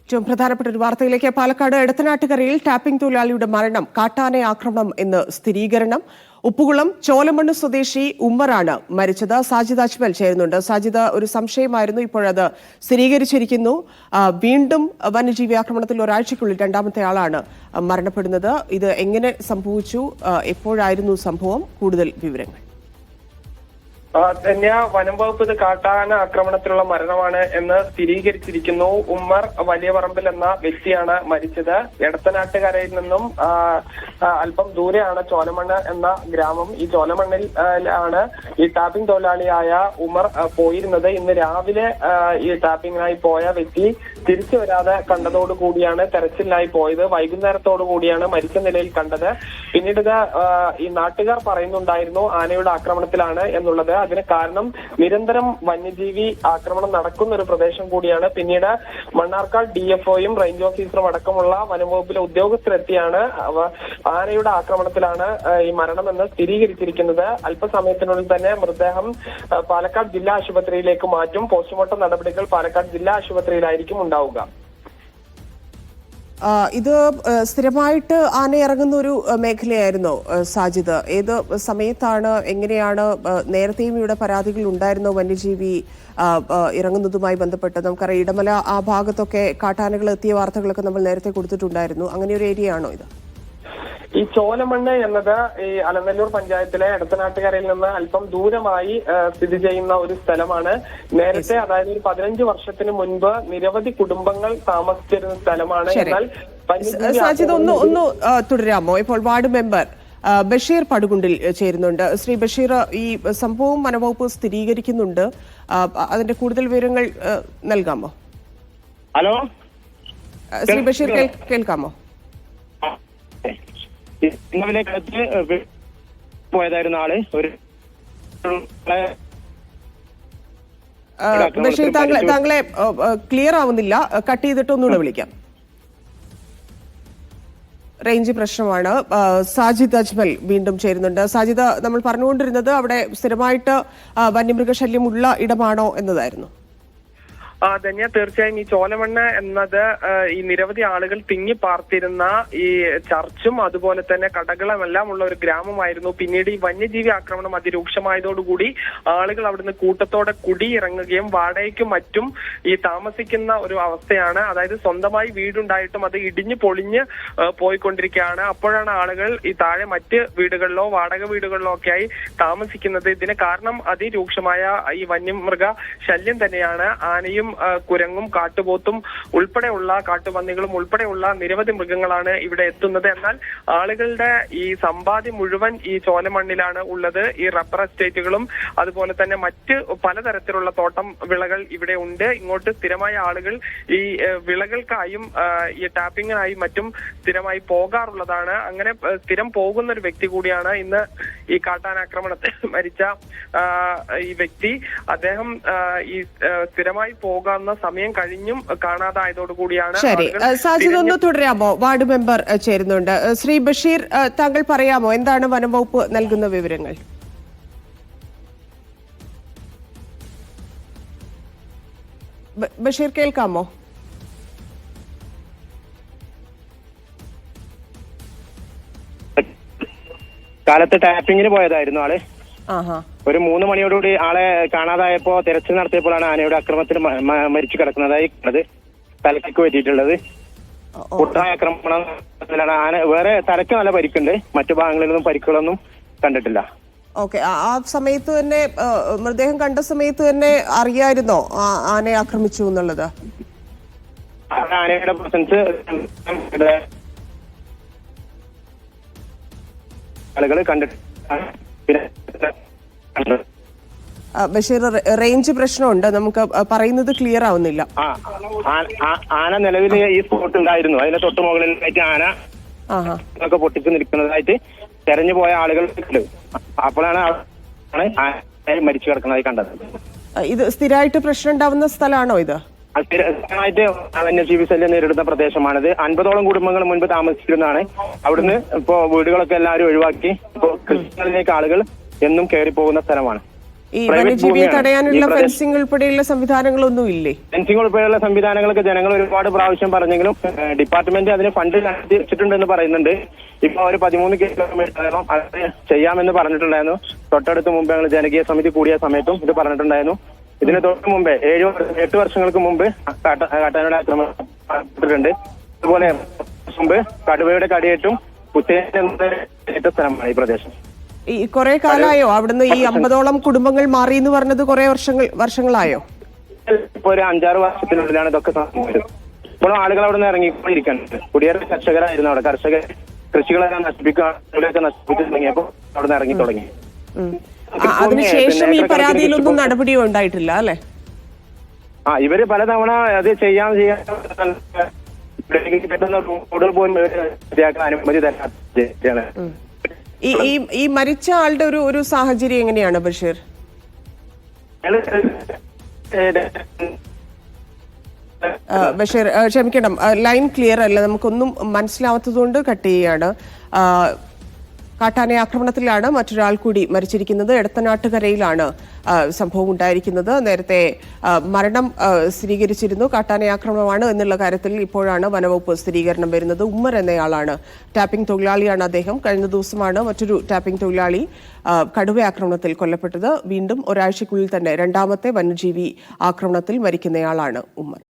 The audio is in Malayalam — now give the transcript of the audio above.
ഏറ്റവും പ്രധാനപ്പെട്ട ഒരു വാർത്തയിലേക്ക്. പാലക്കാട് എടത്തനാട്ടുകരയിൽ ടാപ്പിംഗ് തൊഴിലാളിയുടെ മരണം കാട്ടാന ആക്രമണം എന്ന് സ്ഥിരീകരണം. ഉപ്പുകുളം ചോലമണ്ണ് സ്വദേശി ഉമ്മറാണ് മരിച്ചത്. സാജിദ് അജ്മൽ ചേരുന്നുണ്ട്. സാജിദ്, ഒരു സംശയമായിരുന്നു, ഇപ്പോഴത് സ്ഥിരീകരിച്ചിരിക്കുന്നു. വീണ്ടും വന്യജീവി ആക്രമണത്തിൽ ഒരാഴ്ചയ്ക്കുള്ളിൽ രണ്ടാമത്തെ ആളാണ് മരണപ്പെടുന്നത്. ഇത് എങ്ങനെ സംഭവിച്ചു? എപ്പോഴായിരുന്നു സംഭവം? കൂടുതൽ വിവരങ്ങൾ. ധന്യ, വനം വകുപ്പ് ഇത് കാട്ടാന ആക്രമണത്തിലുള്ള മരണമാണ് എന്ന് സ്ഥിരീകരിച്ചിരിക്കുന്നു. ഉമ്മർ വലിയ പറമ്പിൽ എന്ന വ്യക്തിയാണ് മരിച്ചത്. എടത്തനാട്ടുകരയിൽ നിന്നും അല്പം ദൂരെയാണ് ചോലമണ്ണ് എന്ന ഗ്രാമം. ഈ ചോലമണ്ണിൽ ആണ് ഈ ടാപ്പിംഗ് തൊഴിലാളിയായ ഉമർ പോയിരുന്നത്. ഇന്ന് രാവിലെ ഈ ടാപ്പിങ്ങിനായി പോയ വ്യക്തി തിരിച്ചു വരാതെ കണ്ടതോടുകൂടിയാണ് തെരച്ചിലിനായി പോയത്. വൈകുന്നേരത്തോടു കൂടിയാണ് മരിച്ച നിലയിൽ കണ്ടത്. പിന്നീട് ഈ നാട്ടുകാർ പറയുന്നുണ്ടായിരുന്നു ആനയുടെ ആക്രമണത്തിലാണ് എന്നുള്ളത്. അതിന് കാരണം നിരന്തരം വന്യജീവി ആക്രമണം നടക്കുന്ന ഒരു പ്രദേശം കൂടിയാണ്. പിന്നീട് മണ്ണാർക്കാട് DFOയും റേഞ്ച് ഓഫീസറും അടക്കമുള്ള വനംവകുപ്പിലെ ഉദ്യോഗസ്ഥരെത്തിയാണ് ആനയുടെ ആക്രമണത്തിലാണ് ഈ മരണമെന്ന് സ്ഥിരീകരിച്ചിരിക്കുന്നത്. അല്പസമയത്തിനുള്ളിൽ തന്നെ മൃതദേഹം പാലക്കാട് ജില്ലാ ആശുപത്രിയിലേക്ക് മാറ്റും. പോസ്റ്റ്മോർട്ടം നടപടികൾ പാലക്കാട് ജില്ലാ ആശുപത്രിയിലായിരിക്കും ഉണ്ടാവുക. ഇത് സ്ഥിരമായിട്ട് ആന ഇറങ്ങുന്ന ഒരു മേഖലയായിരുന്നോ സാജിദ്? ഏത് സമയത്താണ്, എങ്ങനെയാണ്? നേരത്തെയും ഇവിടെ പരാതികൾ ഉണ്ടായിരുന്നോ വന്യജീവി ഇറങ്ങുന്നതുമായി ബന്ധപ്പെട്ട്? നമുക്കറിയാം, ഇടമല ആ ഭാഗത്തൊക്കെ കാട്ടാനകൾ എത്തിയ വാർത്തകളൊക്കെ നമ്മൾ നേരത്തെ കൊടുത്തിട്ടുണ്ടായിരുന്നു. അങ്ങനെ ഒരു ഏരിയ ആണോ ഇത്? ഈ ചോലമണ്ണ് എന്നത് ഈ അലനല്ലൂർ പഞ്ചായത്തിലെ എടത്തനാട്ടുകരയിൽ നിന്ന് അല്പം ദൂരമായി സ്ഥിതി ചെയ്യുന്ന ഒരു സ്ഥലമാണ്. നേരത്തെ, അതായത് ഒരു 15 വർഷത്തിന് മുൻപ് നിരവധി കുടുംബങ്ങൾ താമസിച്ചിരുന്ന സ്ഥലമാണ്. എന്നാൽ സാജിദ്, ഒന്ന് തുടരാമോ? ഇപ്പോൾ വാർഡ് മെമ്പർ ബഷീർ പടുകുണ്ടിൽ ചേരുന്നുണ്ട്. ശ്രീ ബഷീർ, ഈ സംഭവം വനംവകുപ്പ് സ്ഥിരീകരിക്കുന്നുണ്ട്. അതിന്റെ കൂടുതൽ വിവരങ്ങൾ നൽകാമോ? ഹലോ ശ്രീ ബഷീർ, കേൾക്കാമോ? ഇന്നലെ പോയതായിരുന്നു ആള്. ഒരു ബഷീർ, താങ്കളെ ക്ലിയർ ആവുന്നില്ല. കട്ട് ചെയ്തിട്ട് ഒന്നുകൂടെ വിളിക്കാം. റേഞ്ച് പ്രശ്നമാണ്. സാജിദ് അജ്മൽ വീണ്ടും ചേരുന്നുണ്ട്. സാജിദ്, നമ്മൾ പറഞ്ഞുകൊണ്ടിരുന്നത് അവിടെ സ്ഥിരമായിട്ട് വന്യമൃഗശല്യം ഉള്ള ഇടമാണോ എന്നതായിരുന്നു. ധന്യ, തീർച്ചയായും ഈ ചോലമണ്ണ് എന്നത് ഈ നിരവധി ആളുകൾ തിങ്ങി പാർത്തിരുന്ന ഈ ചർച്ചും അതുപോലെ തന്നെ കടകളുമെല്ലാം ഉള്ള ഒരു ഗ്രാമമായിരുന്നു. പിന്നീട് ഈ വന്യജീവി ആക്രമണം അതിരൂക്ഷമായതോടുകൂടി ആളുകൾ അവിടുന്ന് കൂട്ടത്തോടെ കുടിയിറങ്ങുകയും വാടകയ്ക്കും മറ്റും ഈ താമസിക്കുന്ന ഒരു അവസ്ഥയാണ്. അതായത് സ്വന്തമായി വീടുണ്ടായിട്ടും അത് ഇടിഞ്ഞു പൊളിഞ്ഞ് പോയിക്കൊണ്ടിരിക്കുകയാണ്. അപ്പോഴാണ് ആളുകൾ ഈ താഴെ മറ്റ് വീടുകളിലോ വാടക വീടുകളിലോ ഒക്കെയായി താമസിക്കുന്നത്. ഇതിന് കാരണം അതിരൂക്ഷമായ ഈ വന്യമൃഗ ശല്യം തന്നെയാണ്. ആനയും കുരങ്ങും കാട്ടുപോത്തും ഉൾപ്പെടെയുള്ള കാട്ടുപന്നികളും ഉൾപ്പെടെയുള്ള നിരവധി മൃഗങ്ങളാണ് ഇവിടെ എത്തുന്നത്. എന്നാൽ ആളുകളുടെ ഈ സമ്പാദ്യം മുഴുവൻ ഈ ചോലമണ്ണിലാണ് ഉള്ളത്. ഈ റബ്ബർ എസ്റ്റേറ്റുകളും അതുപോലെ തന്നെ മറ്റ് പലതരത്തിലുള്ള തോട്ടം വിളകൾ ഇവിടെ ഉണ്ട്. ഇങ്ങോട്ട് സ്ഥിരമായ ആളുകൾ ഈ വിളകൾക്കായും ഈ ടാപ്പിങ്ങിനായും മറ്റും സ്ഥിരമായി പോകാറുള്ളതാണ്. അങ്ങനെ സ്ഥിരം പോകുന്ന ഒരു വ്യക്തി കൂടിയാണ് ഇന്ന് ഈ കാട്ടാനാക്രമണത്തിൽ മരിച്ച ഈ വ്യക്തി. അദ്ദേഹം ഈ സ്ഥിരമായി പോകുന്ന സമയം കഴിഞ്ഞും കാണാതായതോടുകൂടിയാണ്. ശരി, സാജിദ് ഒന്ന് തുടരാമോ? വാർഡ് മെമ്പർ ചേരുന്നുണ്ട്. ശ്രീ ബഷീർ, താങ്കൾ പറയാമോ എന്താണ് വനംവകുപ്പ് നൽകുന്ന വിവരങ്ങൾ? ബഷീർ, കേൾക്കാമോ? കാലത്ത് ടാപ്പിങ്ങിന് പോയതായിരുന്നു ആള്. ഒരു 3 മണിയോടുകൂടി ആളെ കാണാതായപ്പോ തെരച്ചിൽ നടത്തിയപ്പോഴാണ് ആനയുടെ ആക്രമണത്തിൽ മരിച്ചു കിടക്കുന്നതായി കണ്ടത്. തലയ്ക്ക് പറ്റിയിട്ടുള്ളത് കൂട്ടായ ആക്രമണത്തിലാണ്. ആന വേറെ തലയ്ക്ക് നല്ല പരിക്കുണ്ട്, മറ്റു ഭാഗങ്ങളിലൊന്നും പരിക്കുകളൊന്നും കണ്ടിട്ടില്ല. ഓക്കെ, ആ സമയത്ത് തന്നെ മൃതദേഹം കണ്ട സമയത്ത് തന്നെ അറിയായിരുന്നോ ആനയെ ആക്രമിച്ചു എന്നുള്ളത്? ആനയുടെ പ്രസൻസ് ആളുകൾ കണ്ടിട്ടുണ്ട്. ബഷീർ, റേഞ്ച് പ്രശ്നമുണ്ട്, നമുക്ക് പറയുന്നത് ക്ലിയർ ആവുന്നില്ല. ആന നിലവിൽ ഈ സ്പോട്ട് ഉണ്ടായിരുന്നു. അതിന് തൊട്ട് മുകളിലായിട്ട് ആന ഒക്കെ പൊട്ടിച്ചു നിൽക്കുന്നതായിട്ട് തെരഞ്ഞു പോയ ആളുകൾ അപ്പോഴാണ് മരിച്ചു കിടക്കുന്നതായി കണ്ടത്. ഇത് സ്ഥിരമായിട്ട് പ്രശ്നം ഉണ്ടാവുന്ന സ്ഥലമാണോ ഇത്? സ്ഥിരമായിട്ട് വന്യജീവി ശല്യം നേരിടുന്ന പ്രദേശമാണിത്. 50ഓളം കുടുംബങ്ങൾ മുൻപ് താമസിച്ചിരുന്നതാണ്. അവിടുന്ന് ഇപ്പോ വീടുകളൊക്കെ എല്ലാവരും ഒഴിവാക്കി ഇപ്പോ കൃഷികളിലേക്ക് ആളുകൾ എന്നും കയറി പോകുന്ന സ്ഥലമാണ്. ഈ വന്യജീവിയെ തടയാനുള്ള ഫെൻസിംഗ് ഉൾപ്പെടെയുള്ള സംവിധാനങ്ങളൊന്നും ഇല്ലേ? ഫെൻസിംഗ് ഉൾപ്പെടെയുള്ള സംവിധാനങ്ങളൊക്കെ ജനങ്ങൾ ഒരുപാട് പ്രാവശ്യം പറഞ്ഞെങ്കിലും ഡിപ്പാർട്ട്മെന്റ് അതിന് ഫണ്ട് വെച്ചിട്ടുണ്ടെന്ന് പറയുന്നുണ്ട്. ഇപ്പൊ ഒരു 13 കിലോമീറ്ററോളം അത് ചെയ്യാമെന്ന് പറഞ്ഞിട്ടുണ്ടായിരുന്നു. തൊട്ടടുത്ത് മുമ്പ് ഞങ്ങൾ ജനകീയ സമിതി കൂടിയ സമയത്തും ഇത് പറഞ്ഞിട്ടുണ്ടായിരുന്നു. ഇതിന് തൊട്ട് മുമ്പേ 7-8 വർഷങ്ങൾക്ക് മുമ്പ് കാട്ടാനയുടെ ആക്രമണം നടത്തിയിട്ടുണ്ട്. അതുപോലെ മുമ്പ് കടുവയുടെ കടിയേറ്റും കുത്തേറ്റ സ്ഥലമാണ് ഈ പ്രദേശം. ഈ കുറെ കാലമായോ അവിടുന്ന് ഈ 50ഓളം കുടുംബങ്ങൾ മാറി എന്ന് പറഞ്ഞത് കുറെ വർഷങ്ങളായോ? ഇപ്പൊ ഒരു 5-6 വർഷത്തിനുള്ളിലാണ് ഇതൊക്കെ സംഭവിച്ചത്. ഇപ്പോഴും ആളുകൾ അവിടെ നിന്ന് ഇറങ്ങിക്കൊണ്ടിരിക്കുന്നുണ്ട്. കുടിയേറ്റ കർഷകരായിരുന്നു അവിടെ. കർഷകർ കൃഷികളെല്ലാം നശിപ്പിച്ചു തുടങ്ങിയപ്പോൾ അവിടെ നിന്ന് ഇറങ്ങി തുടങ്ങി. അതിനുശേഷം ഈ പരാതിയിലൊന്നും നടപടിയോ ഉണ്ടായിട്ടില്ല അല്ലെ? ഇവര് പലതവണ അത് ചെയ്യാൻ റോഡുകൾ പോലും അനുമതി തരാണ്. ഈ മരിച്ച ആളുടെ ഒരു സാഹചര്യം എങ്ങനെയാണ് ബഷീർ? ബഷീർ ക്ഷമിക്കണം, ലൈൻ ക്ലിയർ അല്ല, നമുക്കൊന്നും മനസ്സിലാവാത്തതുകൊണ്ട് കട്ട് ചെയ്യാണ്. കാട്ടാന ആക്രമണത്തിലാണ് മറ്റൊരാൾ കൂടി മരിച്ചിരിക്കുന്നത്. എടത്തനാട്ടുകരയിലാണ് സംഭവം ഉണ്ടായിരിക്കുന്നത്. നേരത്തെ മരണം സ്ഥിരീകരിച്ചിരുന്നു. കാട്ടാന ആക്രമണമാണ് എന്നുള്ള കാര്യത്തിൽ ഇപ്പോഴാണ് വനവകുപ്പ് സ്ഥിരീകരണം വരുന്നത്. ഉമ്മർ എന്നയാളാണ് ടാപ്പിംഗ് തൊഴിലാളിയാണ് അദ്ദേഹം. കഴിഞ്ഞ ദിവസമാണ് മറ്റൊരു ടാപ്പിംഗ് തൊഴിലാളി കടുവ ആക്രമണത്തിൽ കൊല്ലപ്പെട്ടത്. വീണ്ടും ഒരാഴ്ചക്കുള്ളിൽ തന്നെ രണ്ടാമത്തെ വന്യജീവി ആക്രമണത്തിൽ മരിക്കുന്നയാളാണ് ഉമ്മർ.